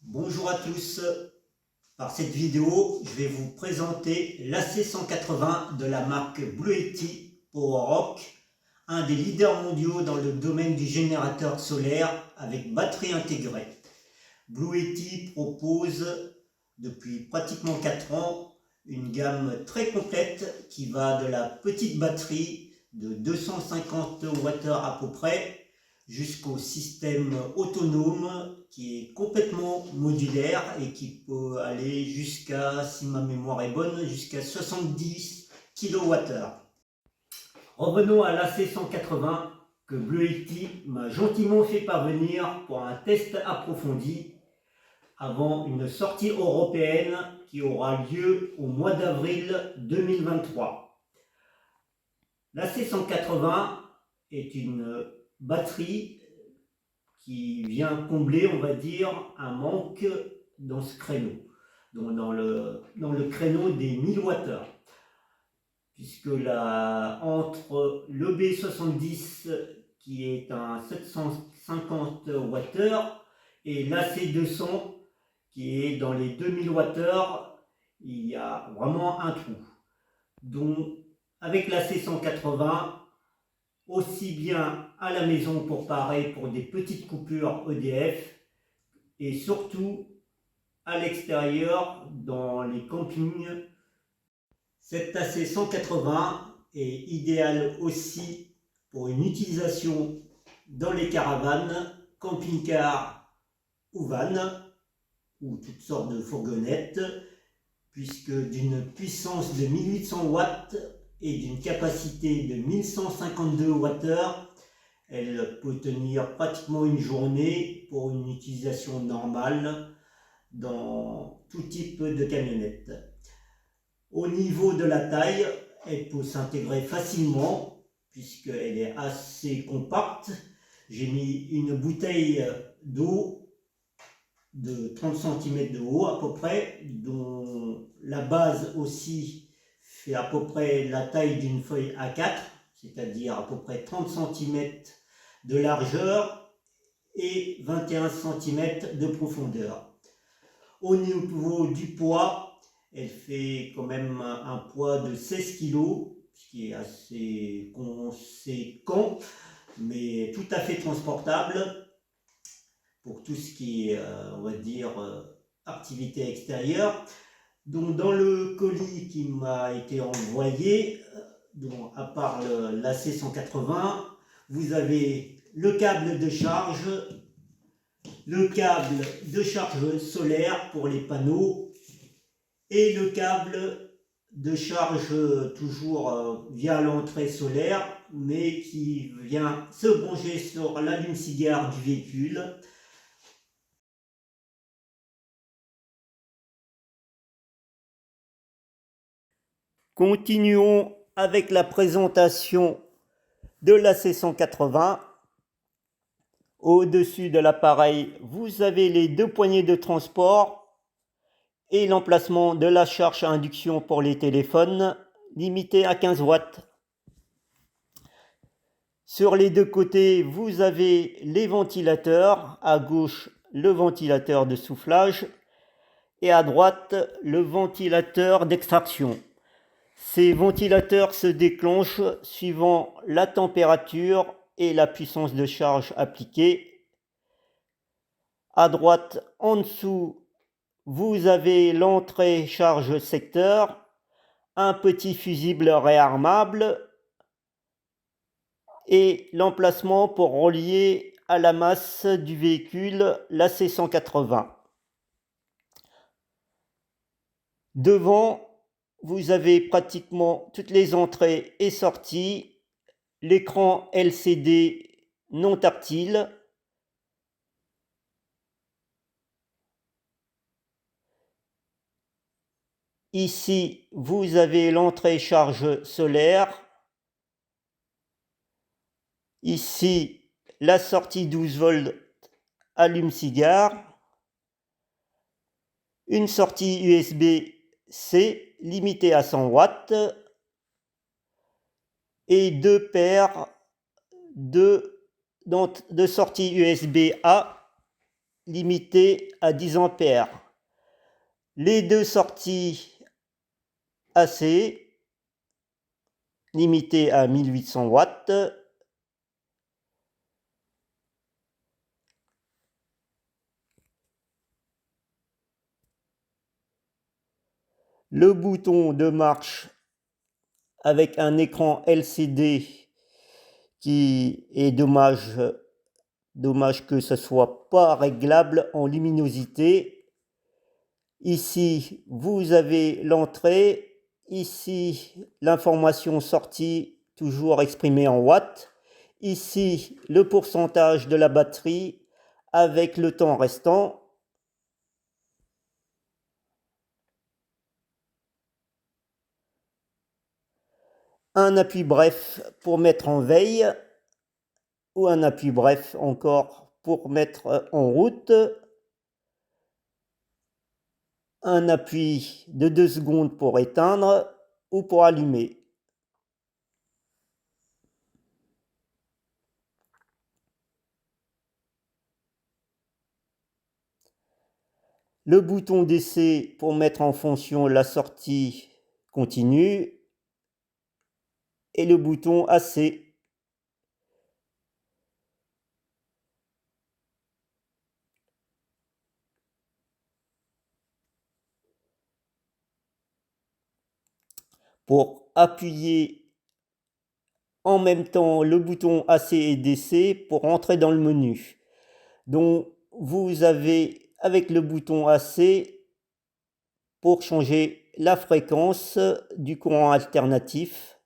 Bonjour à tous, par cette vidéo je vais vous présenter l'AC180 de la marque Blue Yeti Powerrock, un des leaders mondiaux dans le domaine du générateur solaire avec batterie intégrée. Blue Yeti propose depuis pratiquement 4 ans une gamme très complète qui va de la petite batterie de 250 Wh à peu près jusqu'au système autonome qui est complètement modulaire et qui peut aller jusqu'à, si ma mémoire est bonne, jusqu'à 70 kWh. Revenons à l'AC180 que Blue Yeti m'a gentiment fait parvenir pour un test approfondi avant une sortie européenne qui aura lieu au mois d'avril 2023. L'AC180 est une batterie qui vient combler, on va dire, un manque dans ce créneau, donc dans le créneau des 1000 Wh. Puisque entre le B70 qui est un 750 Wh et l'AC200 qui est dans les 2000 Wh, il y a vraiment un trou. Donc avec l'AC180, aussi bien à la maison pour parer pour des petites coupures EDF et surtout à l'extérieur dans les campings. Cette AC180 est idéale aussi pour une utilisation dans les caravanes, camping-cars ou vannes ou toutes sortes de fourgonnettes, puisque d'une puissance de 1800 watts et d'une capacité de 1152 Wh, elle peut tenir pratiquement une journée pour une utilisation normale dans tout type de camionnette. Au niveau de la taille, elle peut s'intégrer facilement puisqu'elle est assez compacte. J'ai mis une bouteille d'eau de 30 cm de haut à peu près, dont la base aussi fait à peu près la taille d'une feuille A4, c'est-à-dire à peu près 30 cm de largeur et 21 cm de profondeur. Au niveau du poids, elle fait quand même un poids de 16 kg, ce qui est assez conséquent, mais tout à fait transportable pour tout ce qui est, on va dire, activité extérieure. Donc dans le colis qui m'a été envoyé, donc à part l'AC180, vous avez le câble de charge, le câble de charge solaire pour les panneaux et le câble de charge toujours via l'entrée solaire, mais qui vient se brancher sur l'allume-cigare du véhicule. Continuons avec la présentation de l'AC180. Au-dessus de l'appareil, vous avez les deux poignées de transport et l'emplacement de la charge à induction pour les téléphones, limité à 15 watts. Sur les deux côtés, vous avez les ventilateurs. À gauche, le ventilateur de soufflage et à droite, le ventilateur d'extraction. Ces ventilateurs se déclenchent suivant la température et la puissance de charge appliquée. À droite, en dessous, vous avez l'entrée charge secteur, un petit fusible réarmable et l'emplacement pour relier à la masse du véhicule l'AC180. Devant, vous avez pratiquement toutes les entrées et sorties, l'écran LCD non tactile, ici vous avez l'entrée charge solaire, ici la sortie 12 volts allume-cigare, une sortie USB-C limitée à 100 watts et deux paires de sorties USB-A limité à 10 ampères. Les deux sorties AC limitées à 1800 watts. Le bouton de marche avec un écran LCD qui est dommage que ce soit pas réglable en luminosité. Ici, vous avez l'entrée. Ici, l'information sortie, toujours exprimée en watts. Ici, le pourcentage de la batterie avec le temps restant. Un appui bref pour mettre en veille. Ou un appui bref encore pour mettre en route. Un appui de 2 secondes pour éteindre ou pour allumer. Le bouton d'essai pour mettre en fonction la sortie continue et le bouton AC. Pour appuyer en même temps le bouton AC et DC pour entrer dans le menu. Donc vous avez avec le bouton AC pour changer la fréquence du courant alternatif.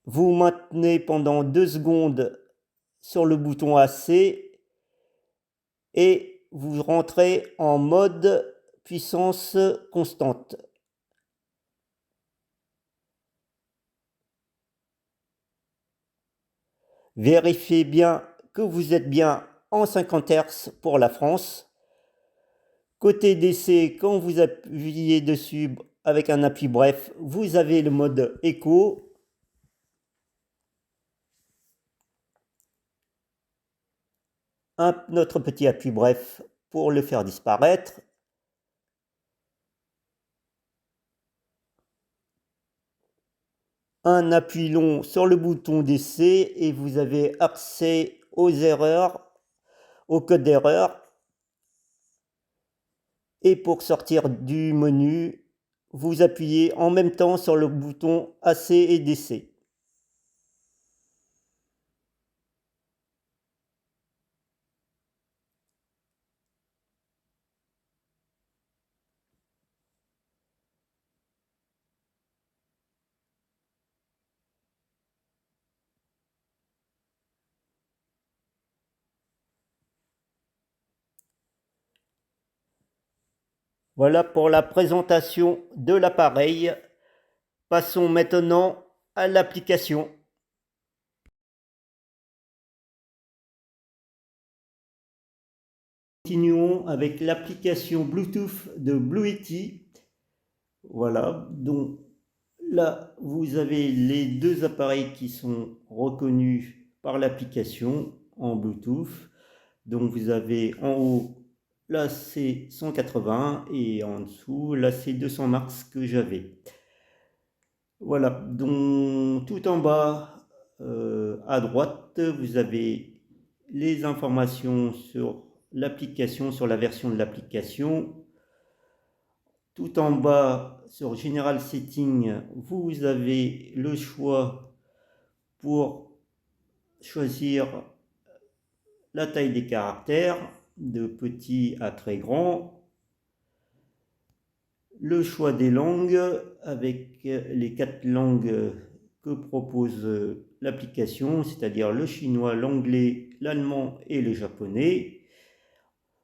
Vous maintenez pendant 2 secondes sur le bouton AC et vous rentrez en mode puissance constante. Vérifiez bien que vous êtes bien en 50 Hz pour la France. Côté DC, quand vous appuyez dessus avec un appui bref, vous avez le mode écho. Notre petit appui bref pour le faire disparaître. Un appui long sur le bouton DC et vous avez accès aux erreurs, au code d'erreur. Et pour sortir du menu, vous appuyez en même temps sur le bouton AC et DC. Voilà pour la présentation de l'appareil. Passons maintenant à l'application. Continuons avec l'application Bluetooth de Blue Yeti. Voilà, donc là vous avez les deux appareils qui sont reconnus par l'application en Bluetooth. Donc vous avez en haut la C180 et en dessous la C200 Max que j'avais. Voilà, donc tout en bas à droite, vous avez les informations sur l'application, sur la version de l'application. Tout en bas sur General Setting, vous avez le choix pour choisir la taille des caractères, de petit à très grand. Le choix des langues avec les 4 langues que propose l'application, c'est-à-dire le chinois, l'anglais, l'allemand et le japonais.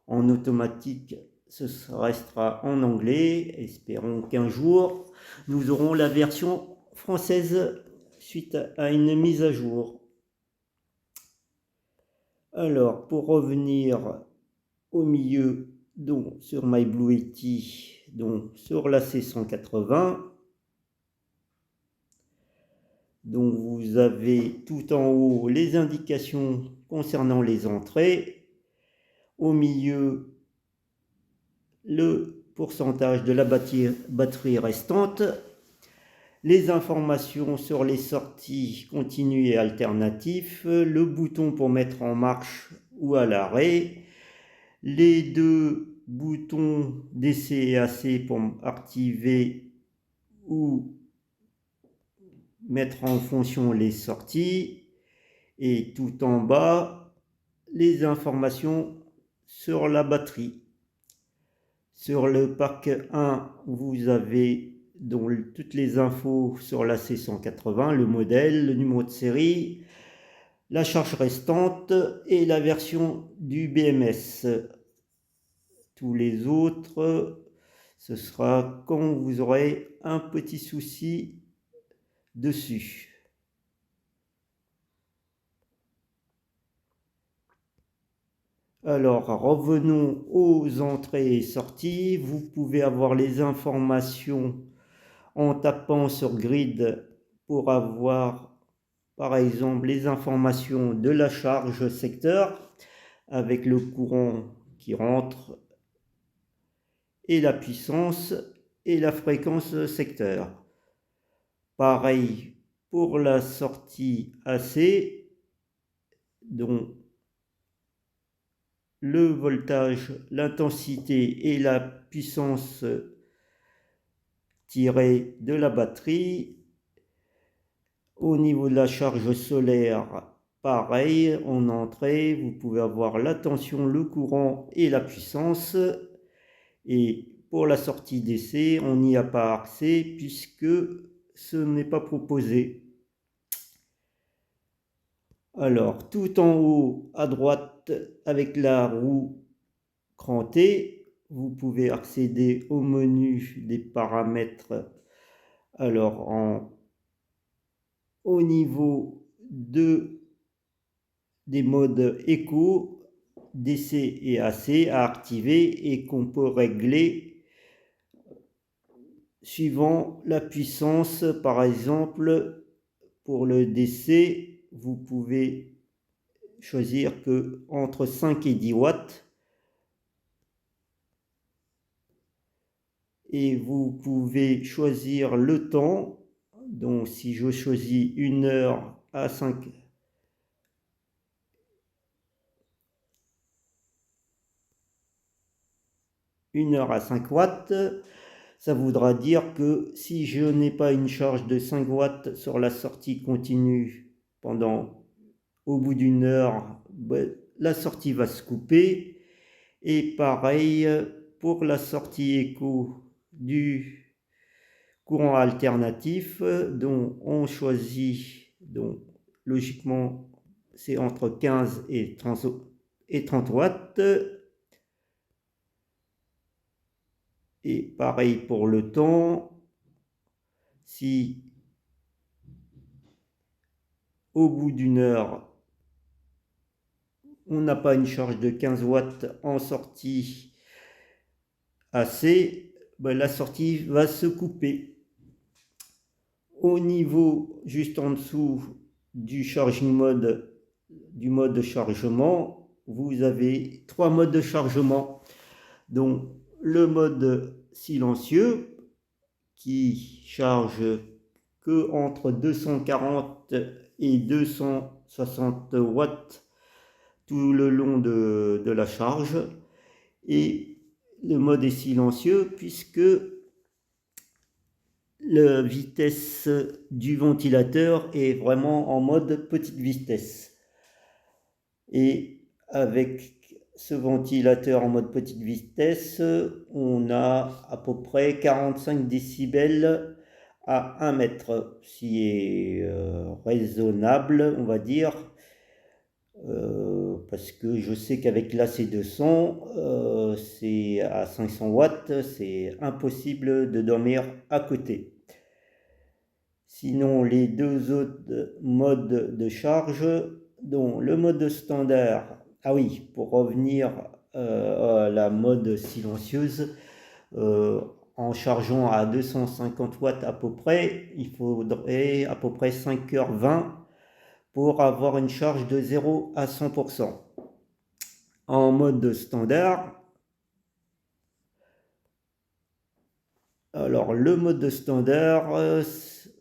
En automatique, ce restera en anglais. Espérons qu'un jour, nous aurons la version française suite à une mise à jour. Alors, pour revenir au milieu, donc sur My Blue Yeti, donc sur la C180, donc vous avez tout en haut les indications concernant les entrées Au milieu, le pourcentage de la batterie restante, les informations sur les sorties continues et alternatives, le bouton pour mettre en marche ou à l'arrêt, les deux boutons DC et AC pour activer ou mettre en fonction les sorties, et tout en bas, les informations sur la batterie. Sur le pack 1, vous avez donc toutes les infos sur la C180, le modèle, le numéro de série, la charge restante et la version du BMS. Tous les autres, ce sera quand vous aurez un petit souci dessus. Alors, revenons aux entrées et sorties. Vous pouvez avoir les informations en tapant sur Grid pour avoir, par exemple, les informations de la charge secteur avec le courant qui rentre et la puissance et la fréquence secteur. Pareil pour la sortie AC, dont le voltage, l'intensité et la puissance tirée de la batterie. Au niveau de la charge solaire, pareil, en entrée, vous pouvez avoir la tension, le courant et la puissance. Et pour la sortie DC, on n'y a pas accès puisque ce n'est pas proposé. Alors, tout en haut à droite, avec la roue crantée, vous pouvez accéder au menu des paramètres. Alors, au niveau des modes éco, DC et AC à activer et qu'on peut régler suivant la puissance. Par exemple, pour le DC, vous pouvez choisir que entre 5 et 10 watts. Et vous pouvez choisir le temps. Donc si je choisis 1 heure à 5 watts, ça voudra dire que si je n'ai pas une charge de 5 watts sur la sortie continue au bout d'1 heure, la sortie va se couper. Et pareil pour la sortie éco du courant alternatif, dont on choisit, donc logiquement c'est entre 15 et 30 watts. Et pareil pour le temps, si au bout d'1 heure on n'a pas une charge de 15 watts en sortie AC, la sortie va se couper. Au niveau juste en dessous du charging mode, du mode de chargement, vous avez 3 modes de chargement. Donc le mode silencieux qui charge que entre 240 et 260 watts tout le long de la charge, et le mode est silencieux puisque la vitesse du ventilateur est vraiment en mode petite vitesse. Et avec ce ventilateur en mode petite vitesse, on a à peu près 45 décibels à 1 mètre, ce qui est raisonnable, on va dire, parce que je sais qu'avec l'AC200, c'est à 500 watts, c'est impossible de dormir à côté. Sinon, les deux autres modes de charge, dont le mode standard, ah oui, pour revenir à la mode silencieuse, en chargeant à 250 watts à peu près, il faudrait à peu près 5h20 pour avoir une charge de 0 à 100%. en mode standard. Alors le mode standard,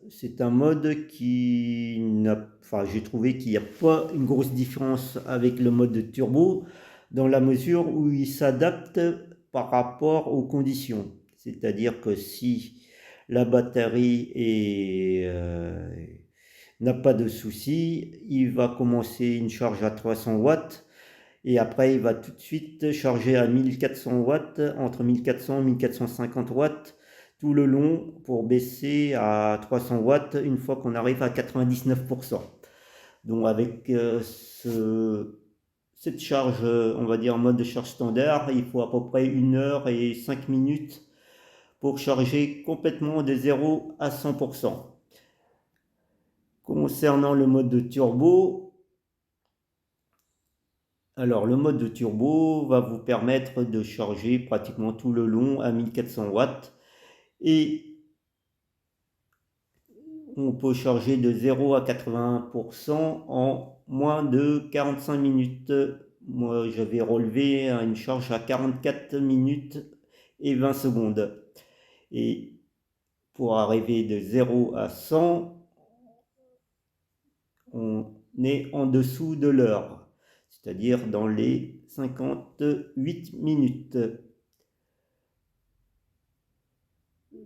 c'est un mode qui n'a, enfin j'ai trouvé qu'il n'y a pas une grosse différence avec le mode turbo dans la mesure où il s'adapte par rapport aux conditions. C'est-à-dire que si la batterie n'a pas de souci, il va commencer une charge à 300 watts et après il va tout de suite charger à 1400 watts, entre 1400 et 1450 watts tout le long pour baisser à 300 watts une fois qu'on arrive à 99%. Donc avec cette charge, on va dire en mode de charge standard, il faut à peu près 1 heure et 5 minutes pour charger complètement de 0 à 100%. Concernant le mode de turbo, alors le mode de turbo va vous permettre de charger pratiquement tout le long à 1400 watts et on peut charger de 0 à 80% en moins de 45 minutes. Moi j'avais relevé une charge à 44 minutes et 20 secondes. Et pour arriver de 0 à 100, on est en dessous de l'heure, c'est-à-dire dans les 58 minutes.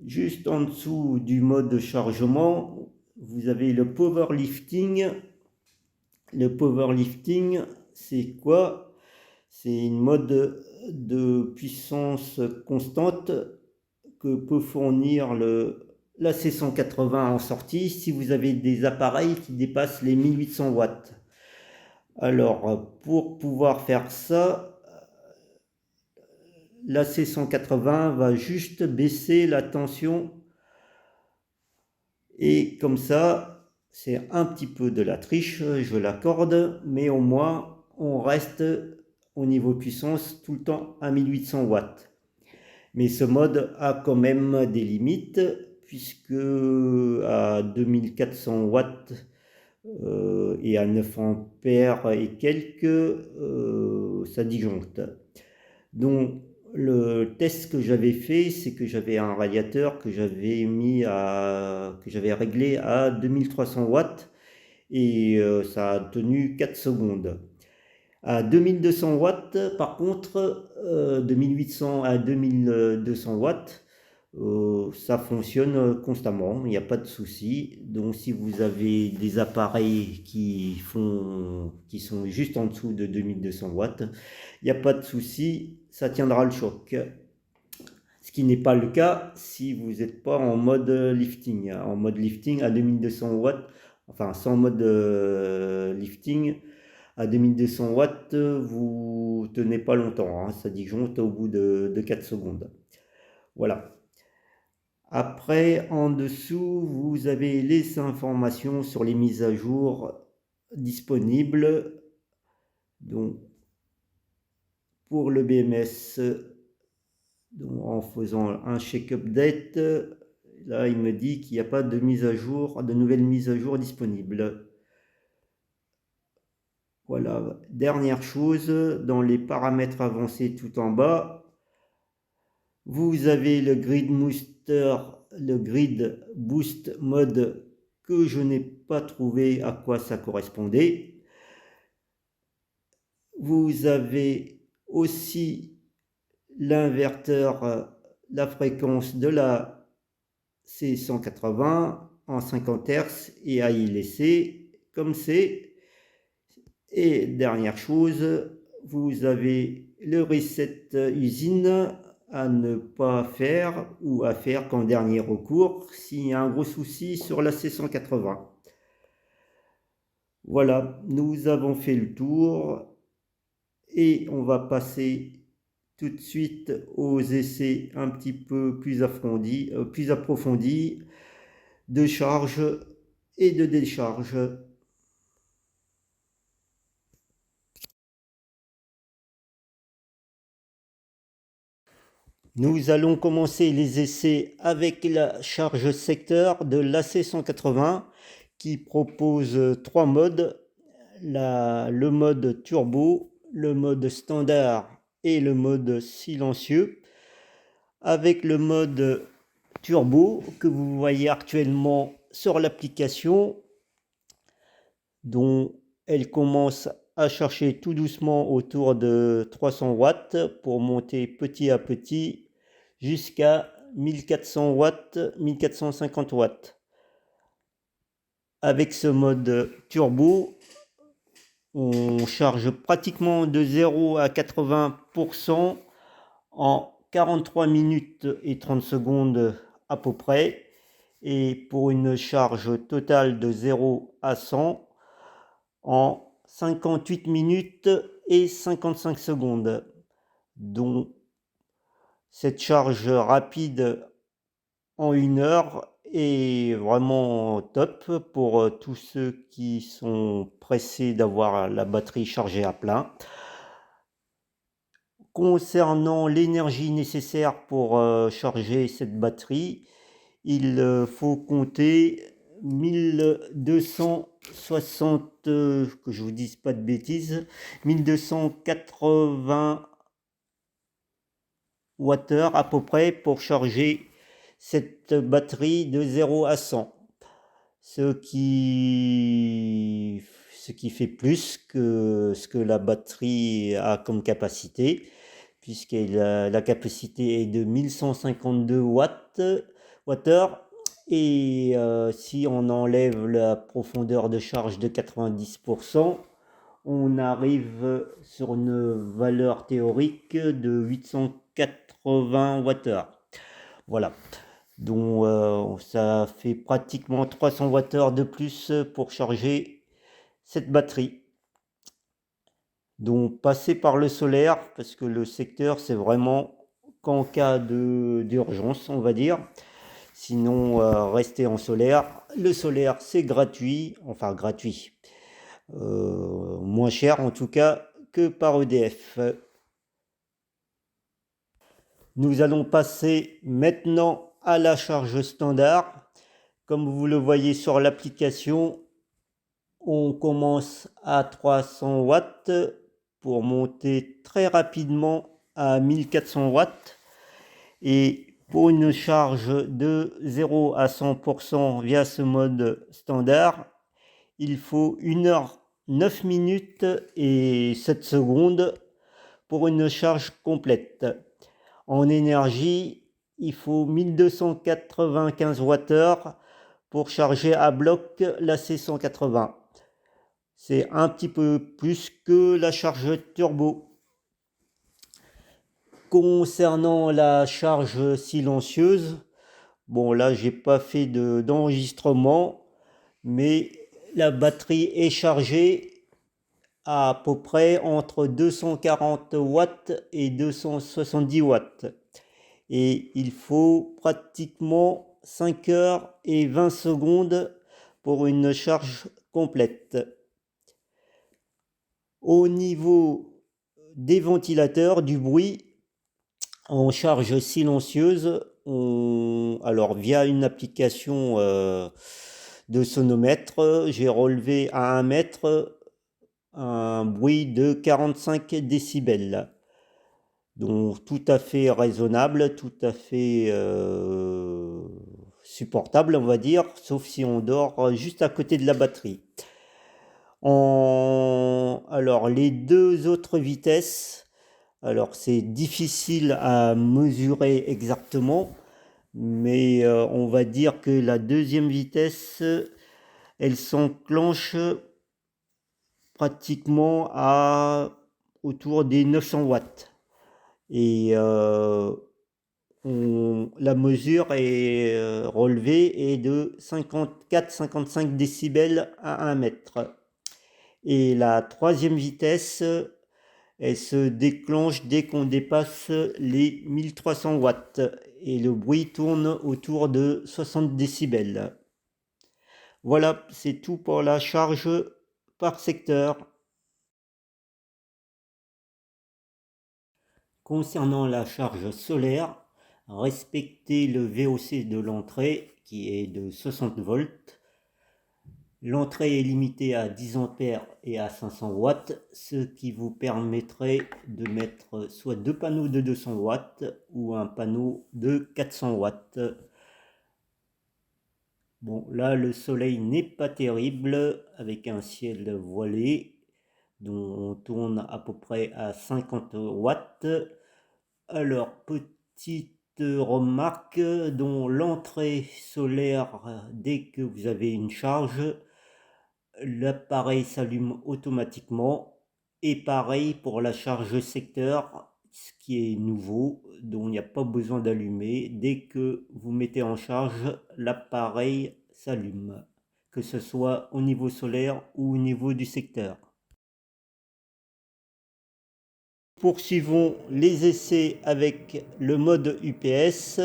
Juste en dessous du mode de chargement, vous avez le powerlifting. Le powerlifting, c'est quoi? C'est une mode de puissance constante que peut fournir la C180 en sortie si vous avez des appareils qui dépassent les 1800 watts. Alors, pour pouvoir faire ça, la C180 va juste baisser la tension et comme ça, c'est un petit peu de la triche, je l'accorde, mais au moins on reste au niveau puissance tout le temps à 1800 watts. Mais ce mode a quand même des limites puisque à 2400 watts et à 9 ampères et quelques, ça disjoncte. Donc le test que j'avais fait, c'est que j'avais un radiateur que j'avais réglé à 2300 watts et ça a tenu 4 secondes. À 2200 watts, par contre, de 1800 à 2200 watts, ça fonctionne constamment, il n'y a pas de souci. Donc si vous avez des appareils qui sont juste en dessous de 2200 watts, il n'y a pas de souci, ça tiendra le choc. Ce qui n'est pas le cas si vous n'êtes pas en mode lifting. En mode lifting à 2200 watts, enfin sans mode lifting, à 2200 watts, vous tenez pas longtemps, hein, ça disjoncte au bout de 4 secondes. Voilà. Après, en dessous, vous avez les informations sur les mises à jour disponibles. Donc, pour le BMS, donc en faisant un check update, là, il me dit qu'il n'y a pas de mise à jour, de nouvelles mises à jour disponibles. Voilà, dernière chose, dans les paramètres avancés tout en bas, vous avez le Grid Boost Mode que je n'ai pas trouvé à quoi ça correspondait. Vous avez aussi l'inverteur, la fréquence de la C180 en 50 Hz et à y laisser comme c'est. Et dernière chose, vous avez le reset usine à ne pas faire ou à faire qu'en dernier recours s'il y a un gros souci sur la C180. Voilà, nous avons fait le tour et on va passer tout de suite aux essais un petit peu plus approfondis de charge et de décharge. Nous allons commencer les essais avec la charge secteur de l'AC180 qui propose 3 modes. Le mode turbo, le mode standard et le mode silencieux. Avec le mode turbo que vous voyez actuellement sur l'application, dont elle commence à chercher tout doucement autour de 300 watts pour monter petit à petit jusqu'à 1400 watts, 1450 watts. Avec ce mode turbo, on charge pratiquement de 0 à 80% en 43 minutes et 30 secondes à peu près, et pour une charge totale de 0 à 100 en 58 minutes et 55 secondes, dont cette charge rapide en 1 heure est vraiment top pour tous ceux qui sont pressés d'avoir la batterie chargée à plein. Concernant l'énergie nécessaire pour charger cette batterie, il faut compter 1260, que je vous dise pas de bêtises, 1280 Wh à peu près pour charger cette batterie de 0 à 100. Ce qui fait plus que ce que la batterie a comme capacité, puisque la capacité est de 1152 Wh. Et si on enlève la profondeur de charge de 90%, on arrive sur une valeur théorique de 880 Wh. Voilà. Donc ça fait pratiquement 300 Wh de plus pour charger cette batterie. Donc passer par le solaire, parce que le secteur c'est vraiment qu'en cas d'urgence, on va dire. Sinon rester en solaire. Le solaire c'est gratuit, enfin gratuit, moins cher en tout cas que par EDF. Nous allons passer maintenant à la charge standard. Comme vous le voyez sur l'application, on commence à 300 watts pour monter très rapidement à 1400 watts. Et pour une charge de 0 à 100% via ce mode standard, il faut 1 heure 9 minutes et 7 secondes pour une charge complète. En énergie, il faut 1295 Wh pour charger à bloc la C180. C'est un petit peu plus que la charge turbo. Concernant la charge silencieuse, bon là j'ai pas fait d'enregistrement, mais la batterie est chargée à peu près entre 240 watts et 270 watts. Et il faut pratiquement 5 heures et 20 secondes pour une charge complète. Au niveau des ventilateurs, du bruit, en charge silencieuse, alors via une application de sonomètre, j'ai relevé à 1 mètre un bruit de 45 décibels. Donc tout à fait raisonnable, tout à fait supportable, on va dire, sauf si on dort juste à côté de la batterie. Alors les deux autres vitesses, alors c'est difficile à mesurer exactement, mais on va dire que la deuxième vitesse, elle s'enclenche pratiquement à autour des 900 watts. Et la mesure est relevée est de 54-55 décibels à 1 mètre. Et la troisième vitesse, elle se déclenche dès qu'on dépasse les 1300 watts et le bruit tourne autour de 60 décibels. Voilà, c'est tout pour la charge par secteur. Concernant la charge solaire, respectez le VOC de l'entrée qui est de 60 volts. L'entrée est limitée à 10 ampères et à 500 watts, ce qui vous permettrait de mettre soit deux panneaux de 200 watts ou un panneau de 400 watts. Bon, là, le soleil n'est pas terrible, avec un ciel voilé, dont on tourne à peu près à 50 watts. Alors, petite remarque, dont l'entrée solaire, dès que vous avez une charge, l'appareil s'allume automatiquement. Et pareil pour la charge secteur, ce qui est nouveau, dont il n'y a pas besoin d'allumer. Dès que vous mettez en charge, l'appareil s'allume, que ce soit au niveau solaire ou au niveau du secteur. Poursuivons les essais avec le mode UPS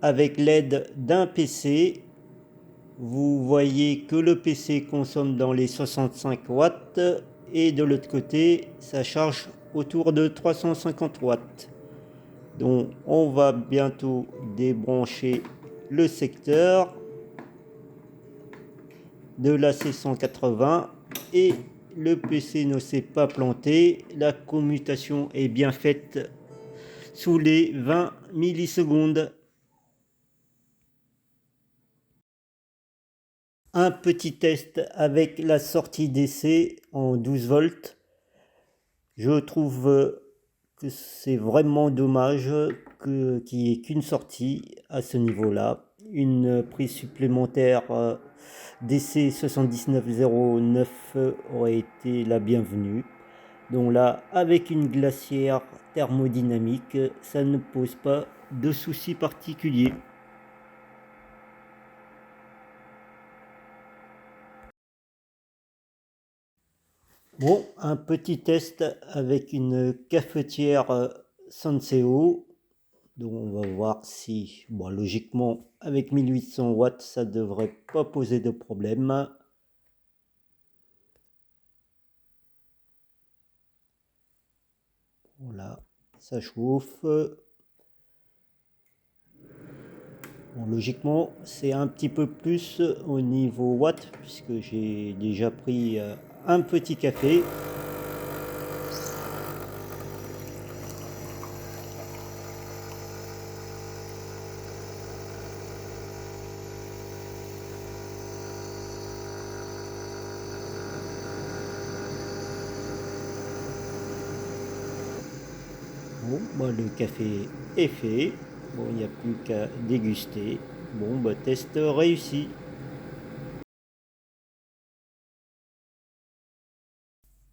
avec l'aide d'un PC. Vous voyez que le PC consomme dans les 65 watts et de l'autre côté ça charge autour de 350 watts. Donc on va bientôt débrancher le secteur de la C180 et le PC ne s'est pas planté. La commutation est bien faite sous les 20 millisecondes. Un petit test avec la sortie DC en 12 volts. Je trouve que c'est vraiment dommage qu'il n'y ait qu'une sortie à ce niveau-là. Une prise supplémentaire DC 7909 aurait été la bienvenue. Donc là, avec une glacière thermodynamique, ça ne pose pas de soucis particuliers. Bon, un petit test avec une cafetière Senseo. Donc on va voir si, bon, logiquement, avec 1800 watts, ça devrait pas poser de problème. Voilà, ça chauffe. Bon, logiquement, c'est un petit peu plus au niveau watts, puisque j'ai déjà pris un petit café. Bon, bah, le café est fait. Bon, il n'y a plus qu'à déguster. Bon, bah, test réussi.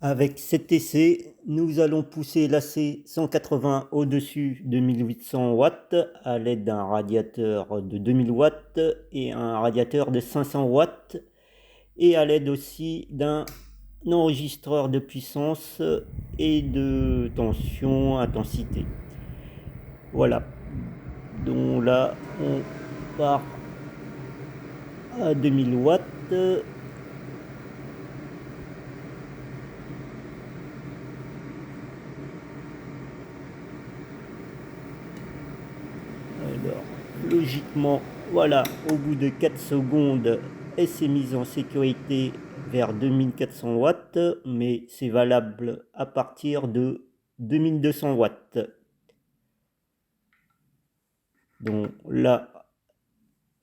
Avec cet essai, nous allons pousser l'AC 180 au-dessus de 1800 watts à l'aide d'un radiateur de 2000 watts et un radiateur de 500 watts et à l'aide aussi d'un enregistreur de puissance et de tension, intensité. Voilà. Donc là, on part à 2000 watts. Alors, logiquement, voilà, au bout de 4 secondes, elle s'est mise en sécurité vers 2400 watts, mais c'est valable à partir de 2200 watts. Donc là,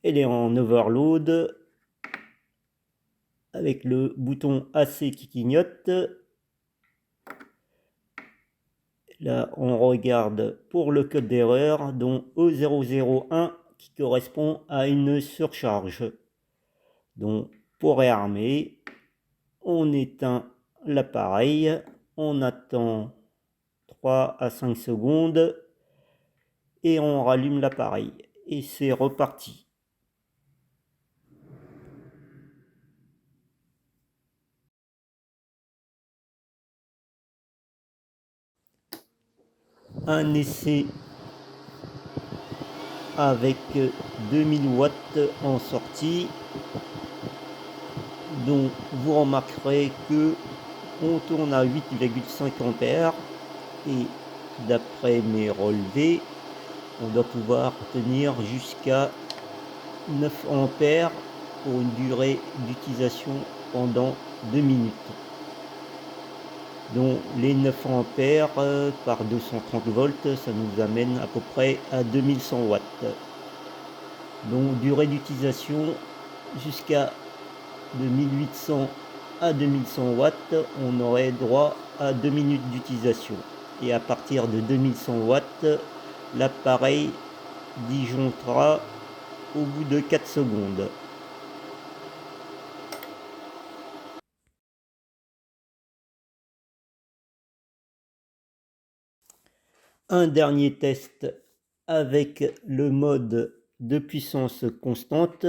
elle est en overload avec le bouton AC qui clignote. Là, on regarde pour le code d'erreur, dont E001 qui correspond à une surcharge. Donc, pour réarmer, on éteint l'appareil, on attend 3 à 5 secondes et on rallume l'appareil. Et c'est reparti. Un essai avec 2000 watts en sortie, donc vous remarquerez que on tourne à 8,5 ampères et d'après mes relevés on doit pouvoir tenir jusqu'à 9 ampères pour une durée d'utilisation pendant 2 minutes. Donc les 900 ampères par 230 volts, ça nous amène à peu près à 2100 watts. Donc durée d'utilisation jusqu'à de 1800 à 2100 watts, on aurait droit à 2 minutes d'utilisation. Et à partir de 2100 watts, l'appareil disjonctera au bout de 4 secondes. Un dernier test avec le mode de puissance constante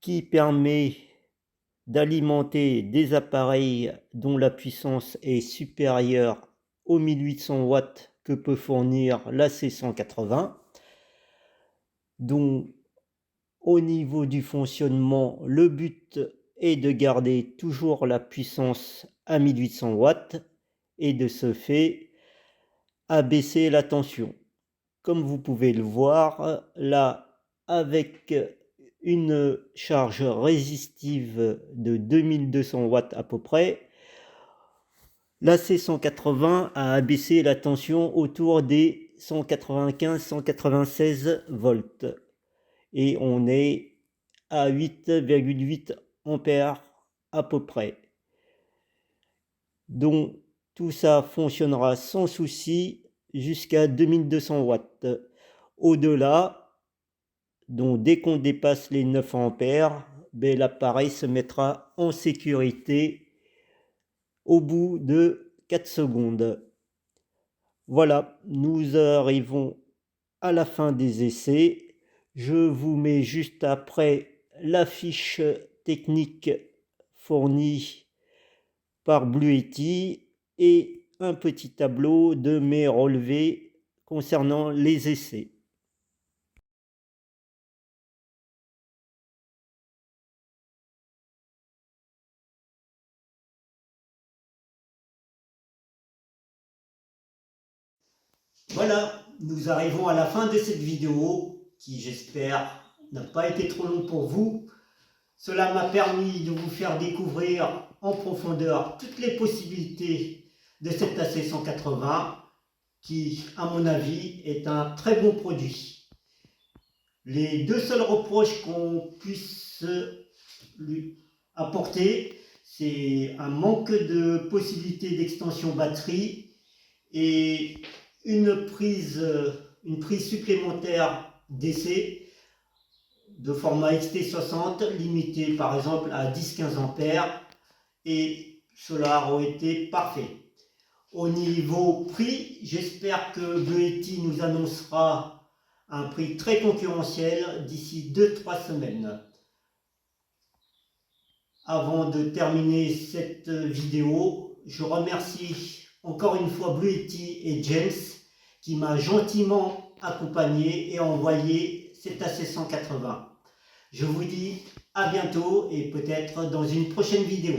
qui permet d'alimenter des appareils dont la puissance est supérieure aux 1800 watts que peut fournir l'AC180. Donc au niveau du fonctionnement, le but est de garder toujours la puissance à 1800 watts et de ce fait abaisser la tension. Comme vous pouvez le voir là, avec une charge résistive de 2200 watts à peu près, l'AC180 a abaissé la tension autour des 195-196 volts et on est à 8,8 ampères à peu près. Donc tout ça fonctionnera sans souci jusqu'à 2200 watts. Au-delà, donc dès qu'on dépasse les 900 ampères, l'appareil se mettra en sécurité au bout de 4 secondes. Voilà, nous arrivons à la fin des essais. Je vous mets juste après la fiche technique fournie par Bluetti et un petit tableau de mes relevés concernant les essais. Voilà, nous arrivons à la fin de cette vidéo qui, j'espère, n'a pas été trop long pour vous. Cela m'a permis de vous faire découvrir en profondeur toutes les possibilités de cet AC180 qui, à mon avis, est un très bon produit. Les deux seuls reproches qu'on puisse lui apporter, c'est un manque de possibilités d'extension batterie et une prise supplémentaire d'essai de format XT60 limité par exemple à 10-15 ampères et cela aurait été parfait. Au niveau prix, j'espère que Bluetti nous annoncera un prix très concurrentiel d'ici 2-3 semaines. Avant de terminer cette vidéo, je remercie encore une fois Bluetti et James qui m'a gentiment accompagné et envoyé cet AC180. Je vous dis à bientôt et peut-être dans une prochaine vidéo.